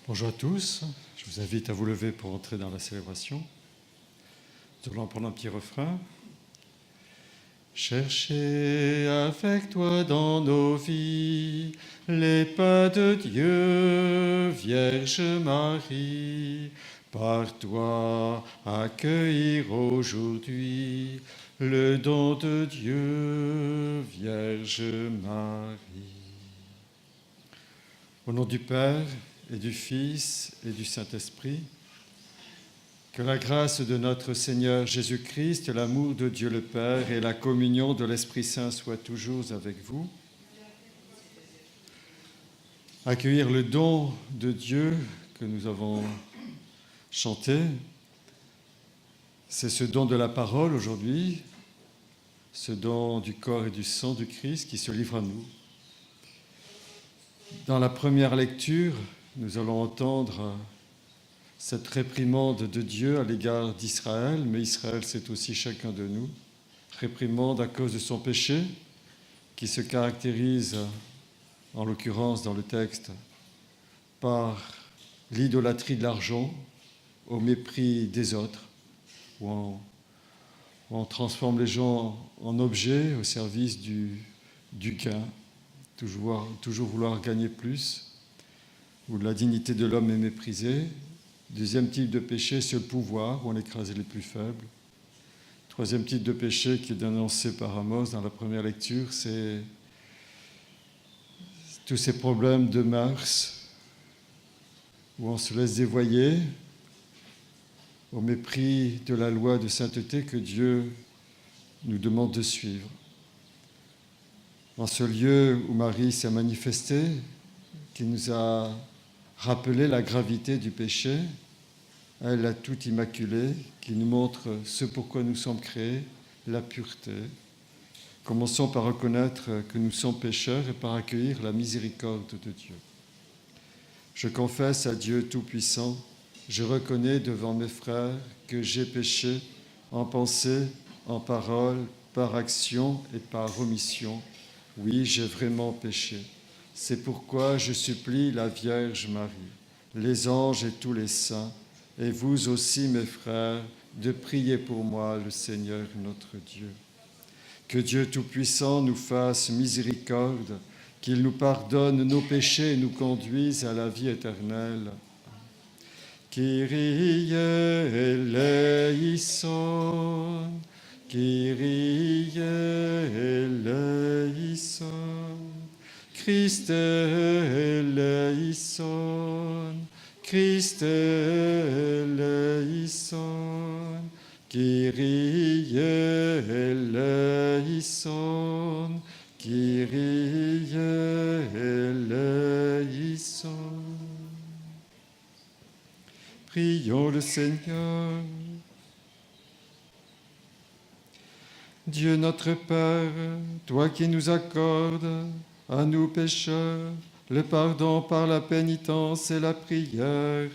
Bonjour à tous, je vous invite à vous lever pour entrer dans la célébration. Nous allons prendre un petit refrain. Cherchez avec toi dans nos vies les pas de Dieu, Vierge Marie. Par toi accueillir aujourd'hui le don de Dieu, Vierge Marie. Au nom du Père et du Fils et du Saint-Esprit, que la grâce de notre Seigneur Jésus-Christ, l'amour de Dieu le Père et la communion de l'Esprit Saint soient toujours avec vous. Accueillir le don de Dieu que nous avons chanté, c'est ce don de la parole aujourd'hui, ce don du corps et du sang du Christ qui se livre à nous. Dans la première lecture, nous allons entendre cette réprimande de Dieu à l'égard d'Israël, mais Israël, c'est aussi chacun de nous. Réprimande à cause de son péché, qui se caractérise, en l'occurrence dans le texte, par l'idolâtrie de l'argent au mépris des autres, où on transforme les gens en objets au service du gain, toujours vouloir gagner plus, où la dignité de l'homme est méprisée. Deuxième type de péché, c'est le pouvoir, où on écrase les plus faibles. Troisième type de péché qui est dénoncé par Amos dans la première lecture, c'est tous ces problèmes de mœurs, où on se laisse dévoyer au mépris de la loi de sainteté que Dieu nous demande de suivre. En ce lieu où Marie s'est manifestée, qui nous a rappelé la gravité du péché, elle, la toute immaculée, qui nous montre ce pourquoi nous sommes créés, la pureté. Commençons par reconnaître que nous sommes pécheurs et par accueillir la miséricorde de Dieu. Je confesse à Dieu Tout-Puissant, je reconnais devant mes frères que j'ai péché en pensée, en parole, par action et par omission. Oui, j'ai vraiment péché. C'est pourquoi je supplie la Vierge Marie, les anges et tous les saints, et vous aussi, mes frères, de prier pour moi, le Seigneur notre Dieu. Que Dieu Tout-Puissant nous fasse miséricorde, qu'il nous pardonne nos péchés et nous conduise à la vie éternelle. Kyrie eleison, Kyrie eleison, Christe eleison, Christe eleison, Kyrie eleison, Kyrie eleison. Prions le Seigneur. Dieu notre Père, toi qui nous accordes, à nous pécheurs, le pardon par la pénitence et la prière,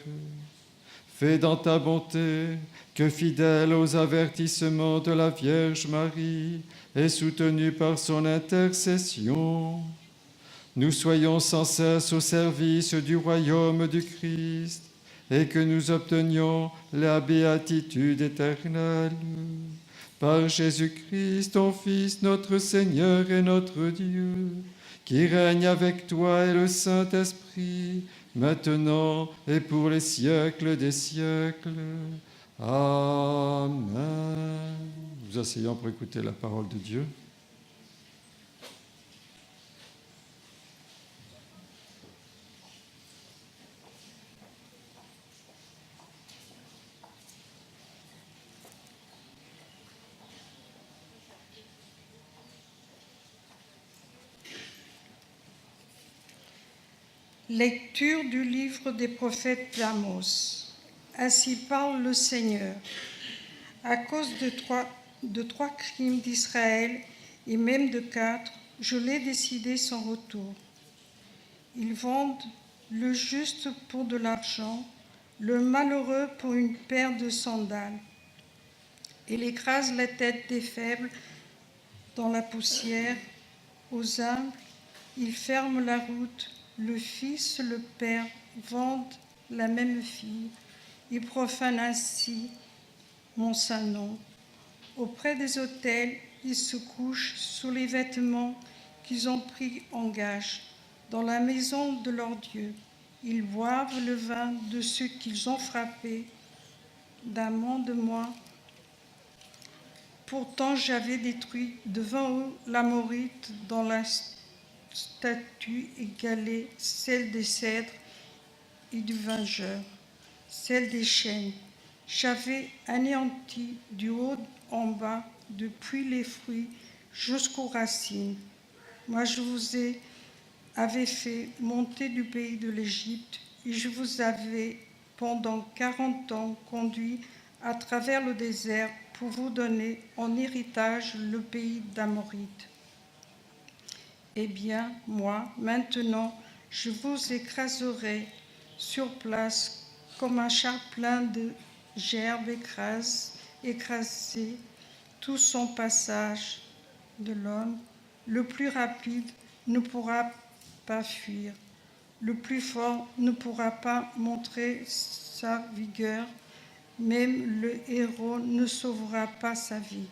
fais dans ta bonté que, fidèle aux avertissements de la Vierge Marie et soutenu par son intercession, nous soyons sans cesse au service du royaume du Christ et que nous obtenions la béatitude éternelle. Par Jésus-Christ, ton Fils, notre Seigneur et notre Dieu, qui règne avec toi et le Saint-Esprit, maintenant et pour les siècles des siècles. Amen. Nous asseyons pour écouter la parole de Dieu. Lecture du livre des prophètes d'Amos. Ainsi parle le Seigneur. À cause de trois crimes d'Israël, et même de 4, je l'ai décidé sans retour. Ils vendent le juste pour de l'argent, le malheureux pour une paire de sandales. Il écrase la tête des faibles dans la poussière. Aux humbles, il ferme la route. Le Fils, le Père vendent la même fille. Ils profanent ainsi mon saint nom. Auprès des autels, ils se couchent sous les vêtements qu'ils ont pris en gage. Dans la maison de leur Dieu, ils boivent le vin de ceux qu'ils ont frappés d'amant de moi. Pourtant, j'avais détruit devant eux l'Amorite dont la statue égalait celle des cèdres et du vengeur, celle des chênes. J'avais anéanti du haut en bas, depuis les fruits jusqu'aux racines. Moi, je vous avais fait monter du pays de l'Égypte et je vous avais pendant 40 ans conduit à travers le désert pour vous donner en héritage le pays d'Amorite. Eh bien, moi, maintenant, je vous écraserai sur place comme un char plein de gerbes écrasé tout son passage de l'homme. Le plus rapide ne pourra pas fuir. Le plus fort ne pourra pas montrer sa vigueur. Même le héros ne sauvera pas sa vie.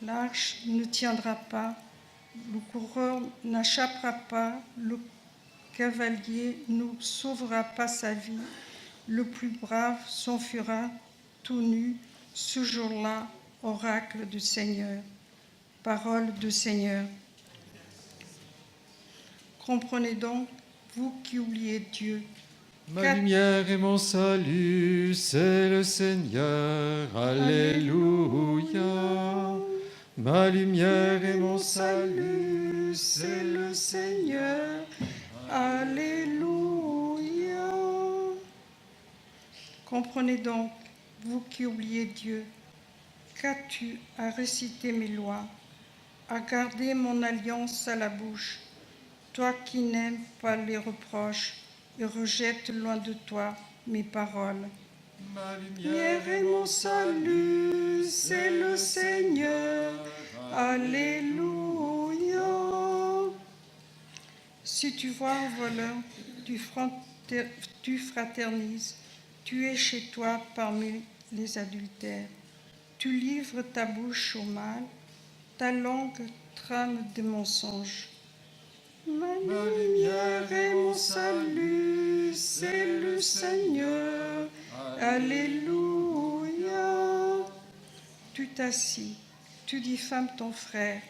L'arche ne tiendra pas, le coureur n'échappera pas, le cavalier ne sauvera pas sa vie. Le plus brave s'enfuira tout nu. Ce jour-là, oracle du Seigneur. Parole du Seigneur. Comprenez donc, vous qui oubliez Dieu. Ma lumière et mon salut, c'est le Seigneur. Alléluia. Ma lumière et mon salut, c'est le Seigneur. Alléluia. Comprenez donc, vous qui oubliez Dieu, qu'as-tu à réciter mes lois, à garder mon alliance à la bouche, toi qui n'aimes pas les reproches et rejettes loin de toi mes paroles. Ma Lumière et mon salut, c'est le Seigneur. Alléluia. Si tu vois un voleur, tu fraternises, tu es chez toi parmi les adultères. Tu livres ta bouche au mal, ta langue trame des mensonges. Ma lumière et mon salut, c'est le Seigneur. Alléluia. Tu t'assis, tu diffames ton frère,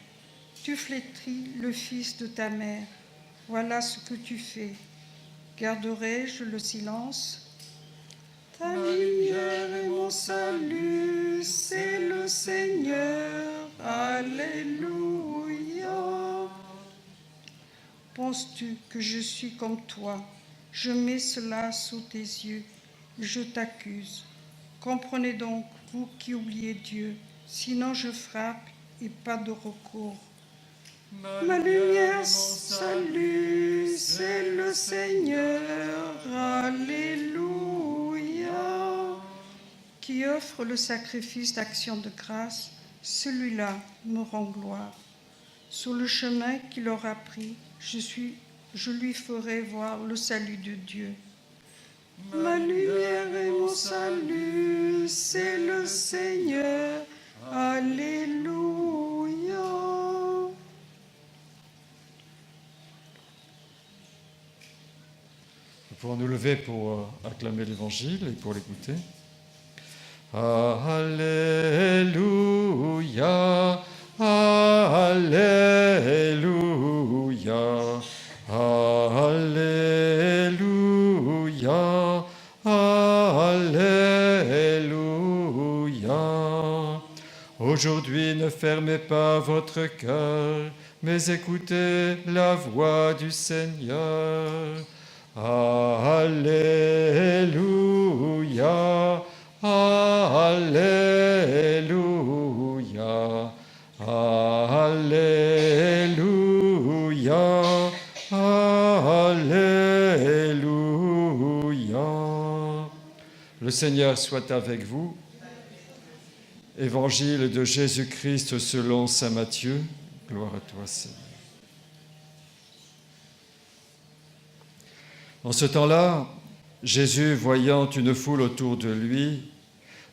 tu flétris le fils de ta mère. Voilà ce que tu fais. Garderai-je le silence? Ta lumière et mon salut, c'est le Seigneur. Alléluia. Penses-tu que je suis comme toi? Je mets cela sous tes yeux. Je t'accuse. Comprenez donc, vous qui oubliez Dieu, sinon je frappe et pas de recours. Ma lumière, salut, c'est le Seigneur. Alléluia. Qui offre le sacrifice d'action de grâce, celui-là me rend gloire. Sur le chemin qu'il aura pris, je lui ferai voir le salut de Dieu. Ma lumière et mon salut, c'est le Seigneur. Alléluia. Nous pouvons nous lever pour acclamer l'Évangile et pour l'écouter. Alléluia, Alléluia, Alléluia, Alléluia. Aujourd'hui, ne fermez pas votre cœur, mais écoutez la voix du Seigneur. Alléluia, Alléluia, Alléluia, Alléluia. Le Seigneur soit avec vous. Évangile de Jésus-Christ selon saint Matthieu. Gloire à toi, Seigneur. En ce temps-là, Jésus, voyant une foule autour de lui,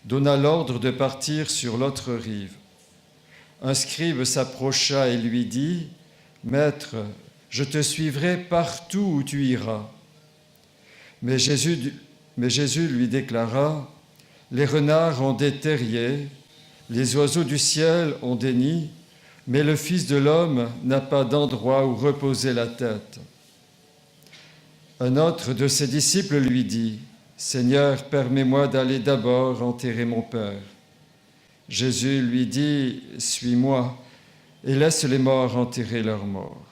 donna l'ordre de partir sur l'autre rive. Un scribe s'approcha et lui dit : « Maître, je te suivrai partout où tu iras. » Mais Jésus lui déclara : « Les renards ont des terriers, les oiseaux du ciel ont des nids, mais le Fils de l'homme n'a pas d'endroit où reposer la tête. » Un autre de ses disciples lui dit : « Seigneur, permets-moi d'aller d'abord enterrer mon Père. » Jésus lui dit : « Suis-moi et laisse les morts enterrer leurs morts. »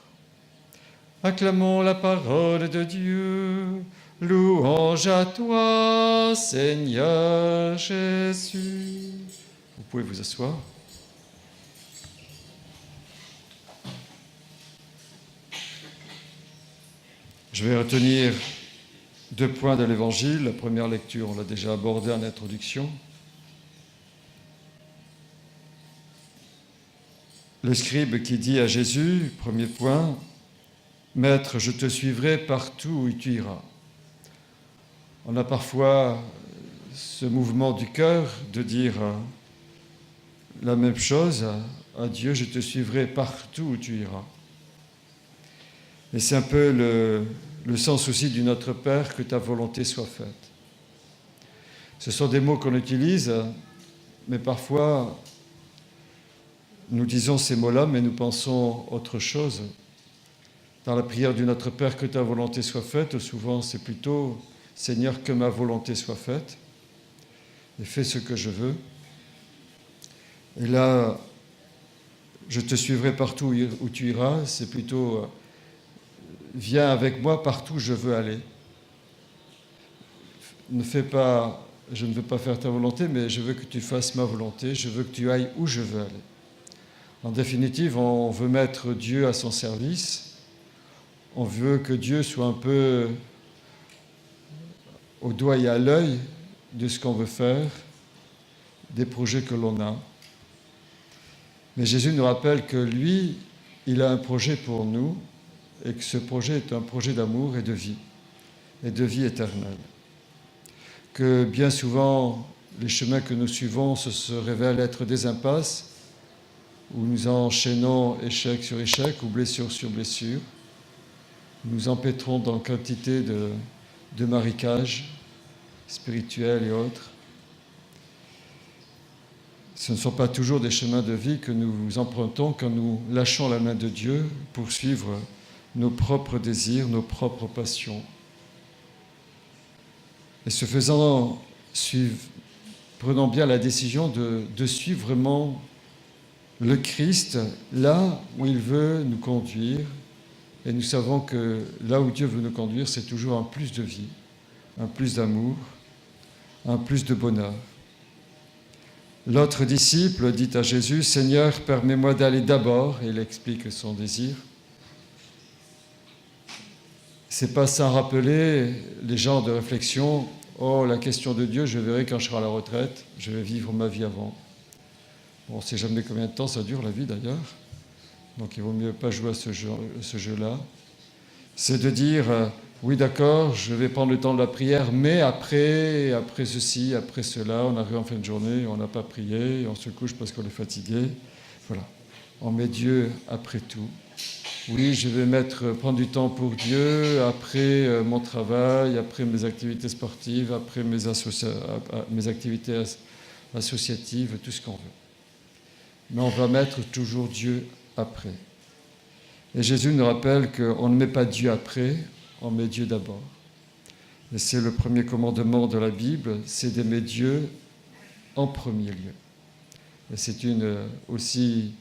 Acclamons la parole de Dieu. Louange à toi, Seigneur Jésus. Vous pouvez vous asseoir. Je vais retenir 2 points de l'Évangile. La première lecture, on l'a déjà abordé en introduction. Le scribe qui dit à Jésus, premier point, « Maître, je te suivrai partout où tu iras. » On a parfois ce mouvement du cœur de dire la même chose à Dieu, « Je te suivrai partout où tu iras. » Et c'est un peu le sens aussi du Notre Père, que ta volonté soit faite. Ce sont des mots qu'on utilise, mais parfois nous disons ces mots-là, mais nous pensons autre chose. Dans la prière du Notre Père, que ta volonté soit faite, souvent c'est plutôt « Seigneur, que ma volonté soit faite, et fais ce que je veux. » Et là, je te suivrai partout où tu iras, c'est plutôt « Viens avec moi partout où je veux aller. » Ne fais pas, je ne veux pas faire ta volonté, mais je veux que tu fasses ma volonté, je veux que tu ailles où je veux aller. En définitive, on veut mettre Dieu à son service, on veut que Dieu soit un peu au doigt et à l'œil de ce qu'on veut faire, des projets que l'on a. Mais Jésus nous rappelle que lui, il a un projet pour nous, et que ce projet est un projet d'amour et de vie éternelle. Que bien souvent, les chemins que nous suivons se révèlent être des impasses, où nous enchaînons échec sur échec ou blessure sur blessure. Nous empêtrons dans quantité de marécages spirituels et autres. Ce ne sont pas toujours des chemins de vie que nous empruntons quand nous lâchons la main de Dieu pour suivre nos propres désirs, nos propres passions. Et ce faisant, prenons bien la décision de suivre vraiment le Christ là où il veut nous conduire. Et nous savons que là où Dieu veut nous conduire, c'est toujours un plus de vie, un plus d'amour, un plus de bonheur. L'autre disciple dit à Jésus : « Seigneur, permets-moi d'aller d'abord. » Et il explique son désir. C'est pas sans rappeler les genres de réflexion. Oh, la question de Dieu, je verrai quand je serai à la retraite. Je vais vivre ma vie avant. Bon, on ne sait jamais combien de temps ça dure, la vie d'ailleurs. Donc il vaut mieux pas jouer à ce jeu-là. C'est de dire, oui d'accord, je vais prendre le temps de la prière, mais après ceci, après cela, on arrive en fin de journée, on n'a pas prié, on se couche parce qu'on est fatigué. Voilà, on met Dieu après tout. Oui, je vais prendre du temps pour Dieu après mon travail, après mes activités sportives, après mes activités associatives, tout ce qu'on veut. Mais on va mettre toujours Dieu après. Et Jésus nous rappelle qu'on ne met pas Dieu après, on met Dieu d'abord. Et c'est le premier commandement de la Bible, c'est d'aimer Dieu en premier lieu. Et c'est une aussi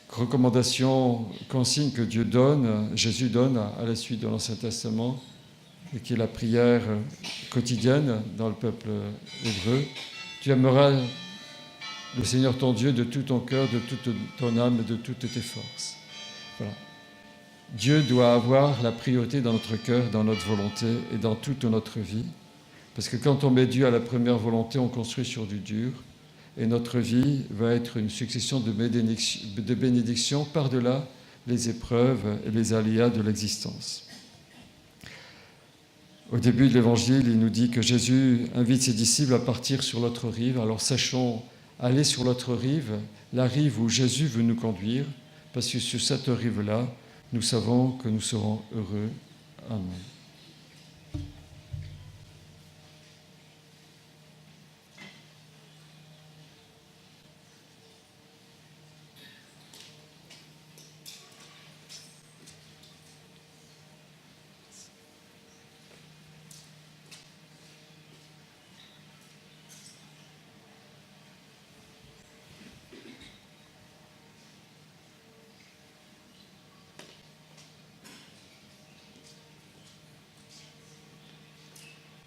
recommandation, consigne que Jésus donne à la suite de l'Ancien Testament, et qui est la prière quotidienne dans le peuple hébreu. Tu aimeras le Seigneur ton Dieu de tout ton cœur, de toute ton âme et de toutes tes forces. Voilà. Dieu doit avoir la priorité dans notre cœur, dans notre volonté et dans toute notre vie. Parce que quand on met Dieu à la première volonté, on construit sur du dur. Et notre vie va être une succession de bénédictions par-delà les épreuves et les aléas de l'existence. Au début de l'Évangile, il nous dit que Jésus invite ses disciples à partir sur l'autre rive. Alors sachons aller sur l'autre rive, la rive où Jésus veut nous conduire, parce que sur cette rive-là, nous savons que nous serons heureux. Amen.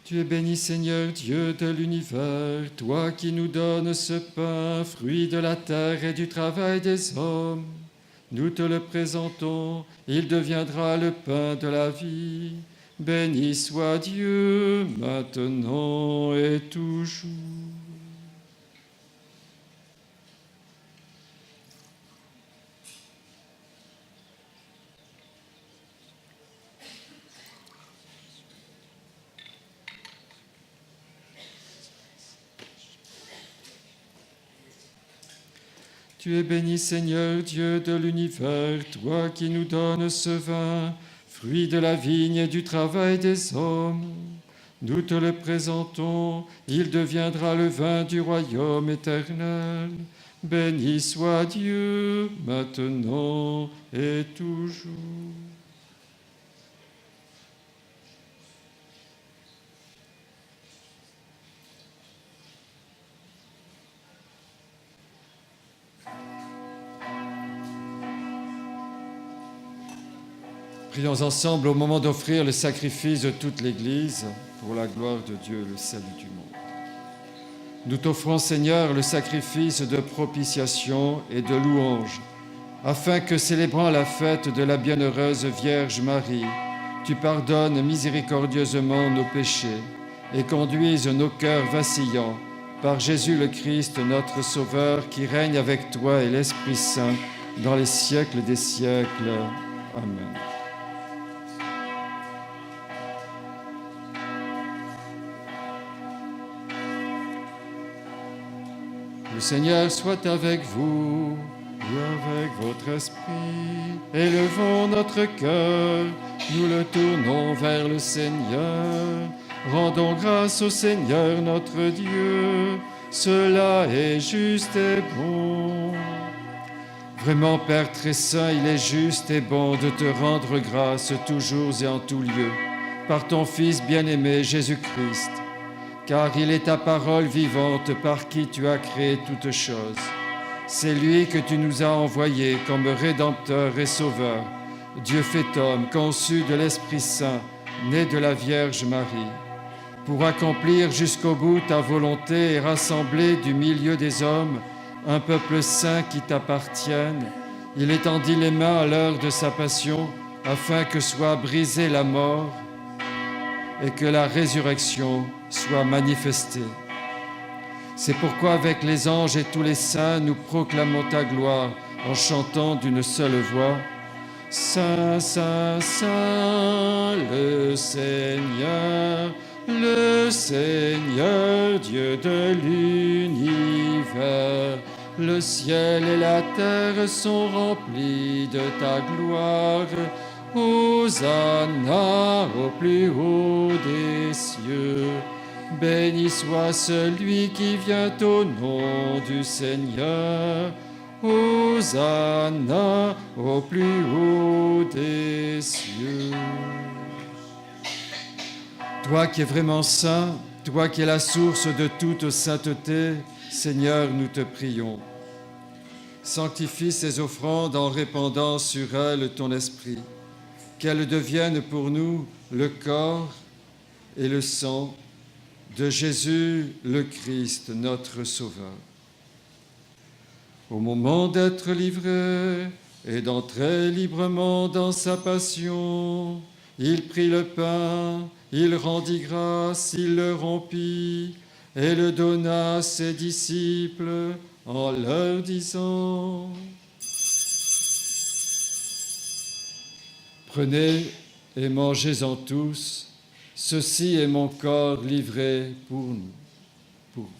Tu es béni, Seigneur, Dieu de l'univers, toi qui nous donnes ce pain, fruit de la terre et du travail des hommes. Nous te le présentons, il deviendra le pain de la vie. Béni soit Dieu, maintenant et toujours. Tu es béni, Seigneur, Dieu de l'univers, toi qui nous donnes ce vin, fruit de la vigne et du travail des hommes. Nous te le présentons, il deviendra le vin du royaume éternel. Béni soit Dieu, maintenant et toujours. Prions ensemble au moment d'offrir le sacrifice de toute l'Église pour la gloire de Dieu et le salut du monde. Nous t'offrons, Seigneur, le sacrifice de propitiation et de louange, afin que, célébrant la fête de la bienheureuse Vierge Marie, tu pardonnes miséricordieusement nos péchés et conduises nos cœurs vacillants par Jésus le Christ, notre Sauveur, qui règne avec toi et l'Esprit Saint dans les siècles des siècles. Amen. Le Seigneur soit avec vous et avec votre esprit. Élevons notre cœur, nous le tournons vers le Seigneur. Rendons grâce au Seigneur notre Dieu, cela est juste et bon. Vraiment, Père très saint, il est juste et bon de te rendre grâce toujours et en tout lieu, par ton Fils bien-aimé Jésus-Christ. Car il est ta parole vivante par qui tu as créé toutes choses. C'est lui que tu nous as envoyé comme Rédempteur et Sauveur, Dieu fait homme, conçu de l'Esprit Saint, né de la Vierge Marie, pour accomplir jusqu'au bout ta volonté et rassembler du milieu des hommes un peuple saint qui t'appartienne. Il étendit les mains à l'heure de sa passion, afin que soit brisée la mort et que la résurrection soit manifestée. C'est pourquoi avec les anges et tous les saints, nous proclamons ta gloire en chantant d'une seule voix. Saint, Saint, Saint, le Seigneur, Dieu de l'univers. Le ciel et la terre sont remplis de ta gloire. Hosanna au plus haut des cieux. Béni soit celui qui vient au nom du Seigneur. Hosanna au plus haut des cieux. Toi qui es vraiment saint, toi qui es la source de toute sainteté, Seigneur, nous te prions. Sanctifie ces offrandes en répandant sur elles ton esprit, qu'elles deviennent pour nous le corps et le sang de Jésus le Christ, notre Sauveur. Au moment d'être livré et d'entrer librement dans sa passion, il prit le pain, il rendit grâce, il le rompit et le donna à ses disciples en leur disant : Prenez et mangez-en tous, Ceci est mon corps livré pour nous, pour vous.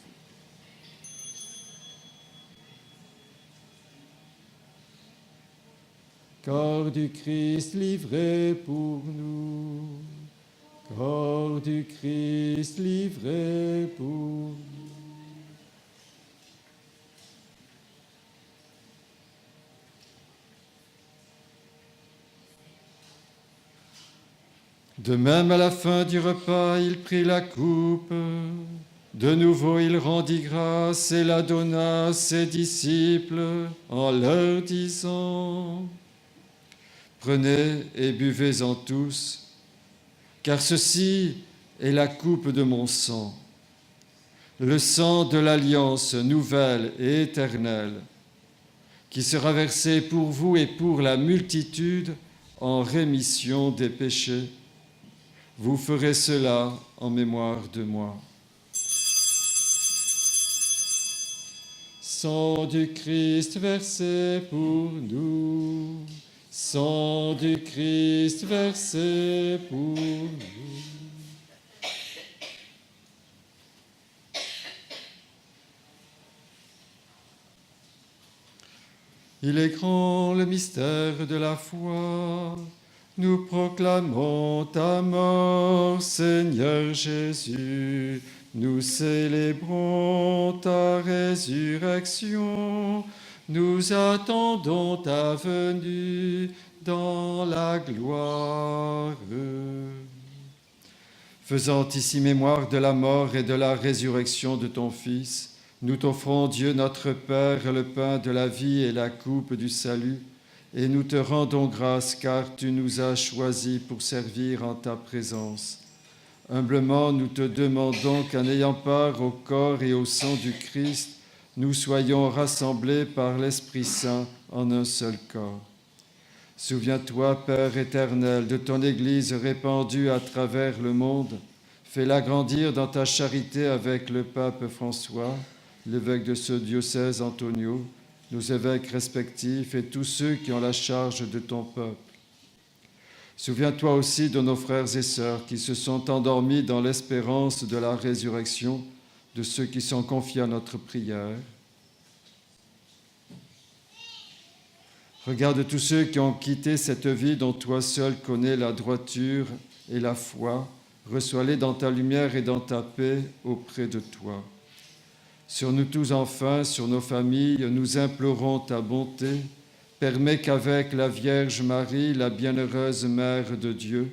Corps du Christ livré pour nous, corps du Christ livré pour nous. De même, à la fin du repas, il prit la coupe. De nouveau, il rendit grâce et la donna à ses disciples en leur disant : Prenez et buvez-en tous, car ceci est la coupe de mon sang, le sang de l'alliance nouvelle et éternelle, qui sera versé pour vous et pour la multitude en rémission des péchés. Vous ferez cela en mémoire de moi. Sang du Christ versé pour nous, sang du Christ versé pour nous. Il est grand le mystère de la foi. Nous proclamons ta mort, Seigneur Jésus. Nous célébrons ta résurrection. Nous attendons ta venue dans la gloire. Faisant ici mémoire de la mort et de la résurrection de ton Fils, nous t'offrons, Dieu notre Père, le pain de la vie et la coupe du salut. Et nous te rendons grâce car tu nous as choisis pour servir en ta présence. Humblement, nous te demandons qu'en ayant part au corps et au sang du Christ, nous soyons rassemblés par l'Esprit Saint en un seul corps. Souviens-toi, Père éternel, de ton Église répandue à travers le monde. Fais-la grandir dans ta charité avec le pape François, l'évêque de ce diocèse Antonio, nos évêques respectifs et tous ceux qui ont la charge de ton peuple. Souviens-toi aussi de nos frères et sœurs qui se sont endormis dans l'espérance de la résurrection, de ceux qui sont confiés à notre prière. Regarde tous ceux qui ont quitté cette vie dont toi seul connais la droiture et la foi. Reçois-les dans ta lumière et dans ta paix auprès de toi. Sur nous tous enfin, sur nos familles, nous implorons ta bonté. Permets qu'avec la Vierge Marie, la bienheureuse Mère de Dieu,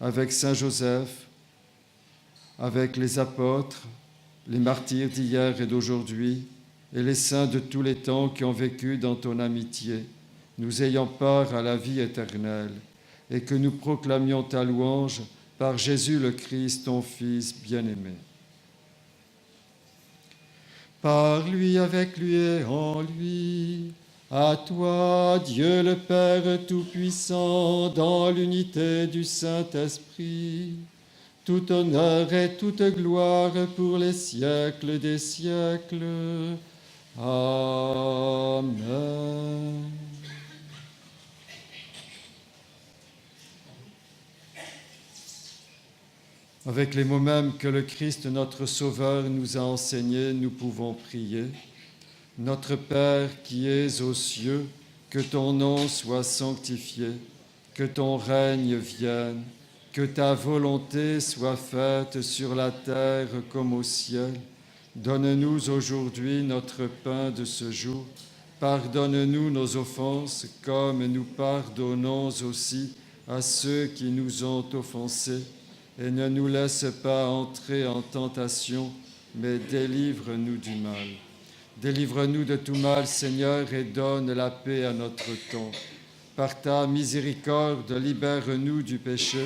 avec Saint Joseph, avec les apôtres, les martyrs d'hier et d'aujourd'hui, et les saints de tous les temps qui ont vécu dans ton amitié, nous ayons part à la vie éternelle, et que nous proclamions ta louange par Jésus le Christ, ton Fils bien-aimé. Par lui, avec lui et en lui, à toi, Dieu le Père Tout-Puissant, dans l'unité du Saint-Esprit, tout honneur et toute gloire pour les siècles des siècles. Amen. Avec les mots mêmes que le Christ, notre Sauveur, nous a enseignés, nous pouvons prier. Notre Père qui es aux cieux, que ton nom soit sanctifié, que ton règne vienne, que ta volonté soit faite sur la terre comme au ciel. Donne-nous aujourd'hui notre pain de ce jour. Pardonne-nous nos offenses, comme nous pardonnons aussi à ceux qui nous ont offensés. Et ne nous laisse pas entrer en tentation, mais délivre-nous du mal. Délivre-nous de tout mal, Seigneur, et donne la paix à notre temps. Par ta miséricorde, libère-nous du péché.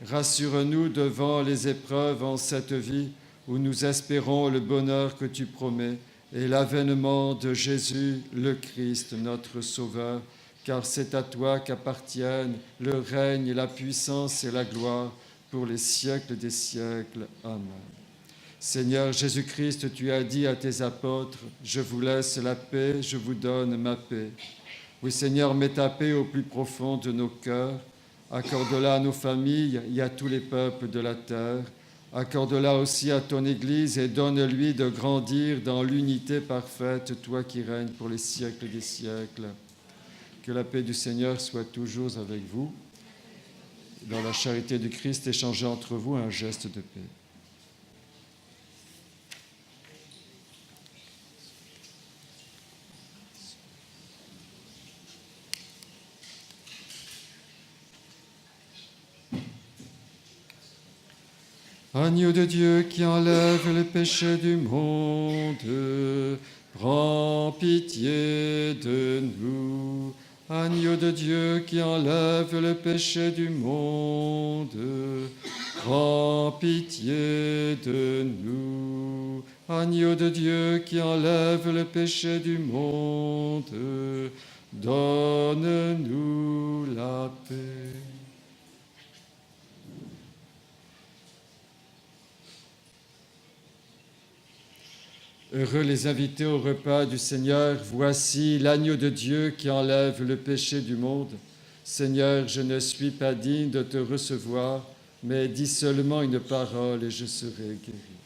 Rassure-nous devant les épreuves en cette vie, où nous espérons le bonheur que tu promets et l'avènement de Jésus, le Christ, notre Sauveur, car c'est à toi qu'appartiennent le règne, la puissance et la gloire, pour les siècles des siècles. Amen. Seigneur Jésus-Christ, tu as dit à tes apôtres, « Je vous laisse la paix, je vous donne ma paix. » Oui, Seigneur, mets ta paix au plus profond de nos cœurs. Accorde-la à nos familles et à tous les peuples de la terre. Accorde-la aussi à ton Église et donne-lui de grandir dans l'unité parfaite, toi qui règnes pour les siècles des siècles. Que la paix du Seigneur soit toujours avec vous. Dans la charité du Christ, échangez entre vous un geste de paix. Agneau de Dieu qui enlève le péché du monde, prends pitié de nous. Agneau de Dieu qui enlève le péché du monde, prends pitié de nous. Agneau de Dieu qui enlève le péché du monde, donne-nous la paix. Heureux les invités au repas du Seigneur. Voici l'agneau de Dieu qui enlève le péché du monde. Seigneur, je ne suis pas digne de te recevoir, mais dis seulement une parole et je serai guéri.